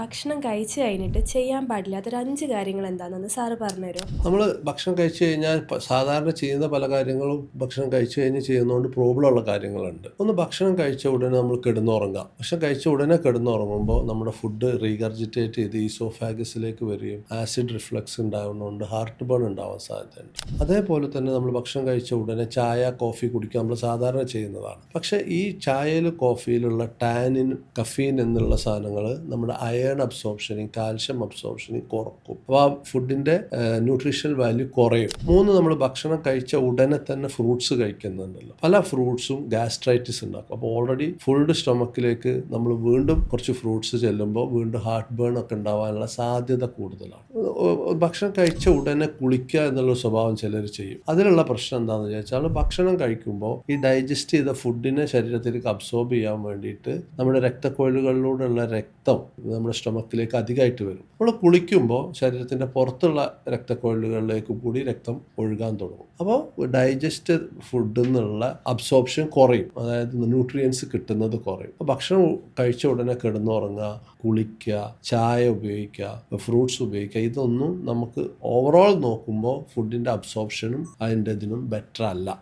ഭക്ഷണം കഴിച്ചു കഴിഞ്ഞിട്ട് ചെയ്യാൻ പാടില്ലാത്തൊരു 5 കാര്യങ്ങൾ എന്താണെന്ന് സാറ് പറഞ്ഞുതരുമോ? നമ്മൾ ഭക്ഷണം കഴിച്ചു കഴിഞ്ഞാൽ സാധാരണ ചെയ്യുന്ന പല കാര്യങ്ങളും ഭക്ഷണം കഴിച്ചു കഴിഞ്ഞ് ചെയ്യുന്നതുകൊണ്ട് പ്രോബ്ലം ഉള്ള കാര്യങ്ങളുണ്ട്. ഒന്ന്, ഭക്ഷണം കഴിച്ച ഉടനെ നമ്മൾ കിടന്നുറങ്ങാം. ഭക്ഷണം കഴിച്ച ഉടനെ കിടന്നുറങ്ങുമ്പോൾ നമ്മുടെ ഫുഡ് റീഗർജിറ്റേറ്റ് ചെയ്ത് ഈസോഫാഗസിലേക്ക് വരികയും ആസിഡ് റിഫ്ലക്സ് ഉണ്ടാകുന്നതുകൊണ്ട് ഹാർട്ട് ബേൺ ഉണ്ടാവാൻ സാധ്യതയുണ്ട്. അതേപോലെ തന്നെ നമ്മൾ ഭക്ഷണം കഴിച്ച ഉടനെ ചായ, കോഫി കുടിക്കുക നമ്മൾ സാധാരണ ചെയ്യുന്നതാണ്. പക്ഷേ ഈ ചായയിൽ കോഫിയിലുള്ള ടാനിൻ, കഫീൻ എന്നുള്ള സാധനങ്ങൾ നമ്മുടെ അയൺ അബ്സോർപ്ഷനെയും കാൽഷ്യം അബ്സോർപ്ഷനെയും കുറക്കും. അപ്പോൾ ആ ഫുഡിൻ്റെ ന്യൂട്രീഷണൽ വാല്യൂ കുറയും. 3, നമ്മൾ ഭക്ഷണം കഴിച്ച ഉടനെ തന്നെ ഫ്രൂട്ട്സ് കഴിക്കുന്നുണ്ടല്ലോ. പല ഫ്രൂട്ട്സും ഗ്യാസ്ട്രൈറ്റിസ് ഉണ്ടാക്കും. അപ്പോൾ ഓൾറെഡി ഫുൾഡ് സ്റ്റൊമക്കിലേക്ക് നമ്മൾ വീണ്ടും കുറച്ച് ഫ്രൂട്ട്സ് ചെല്ലുമ്പോൾ വീണ്ടും ഹാർട്ട് ബേൺ ഒക്കെ ഉണ്ടാവാനുള്ള സാധ്യത കൂടുതലാണ്. ഭക്ഷണം കഴിച്ച ഉടനെ കുളിക്കുക എന്നുള്ള സ്വഭാവം ചിലർ ചെയ്യും. അതിലുള്ള പ്രശ്നം എന്താണെന്ന് ചോദിച്ചാൽ, ഭക്ഷണം കഴിക്കുമ്പോൾ ഈ ഡൈജസ്റ്റ് ചെയ്ത ഫുഡിനെ ശരീരത്തിലേക്ക് അബ്സോർബ് ചെയ്യാൻ വേണ്ടിയിട്ട് നമ്മുടെ രക്തക്കൊഴലുകളിലൂടെയുള്ള രക്തം നമ്മുടെ സ്റ്റൊമക്കിലേക്ക് അധികമായിട്ട് വരും. നമ്മൾ കുളിക്കുമ്പോൾ ശരീരത്തിൻ്റെ പുറത്തുള്ള രക്തക്കൊഴലുകളിലേക്ക് കൂടി രക്തം ഒഴുകാൻ തുടങ്ങും. അപ്പോൾ ഡൈജസ്റ്റ് ഫുഡിൽ നിന്നുള്ള അബ്സോർപ്ഷൻ കുറയും, അതായത് ന്യൂട്രിയൻസ് കിട്ടുന്നത് കുറയും. അപ്പോൾ ഭക്ഷണം കഴിച്ച ഉടനെ കിടന്നുറങ്ങുക, കുളിക്കുക, ചായ ഉപയോഗിക്കുക, ഫ്രൂട്ട്സ് ഉപയോഗിക്കുക, ഇതൊന്നും നമുക്ക് ഓവറോൾ നോക്കുമ്പോൾ ഫുഡിൻ്റെ അബ്സോർപ്ഷനും അതിൻ്റെ ഇതിനും ബെറ്റർ അല്ല.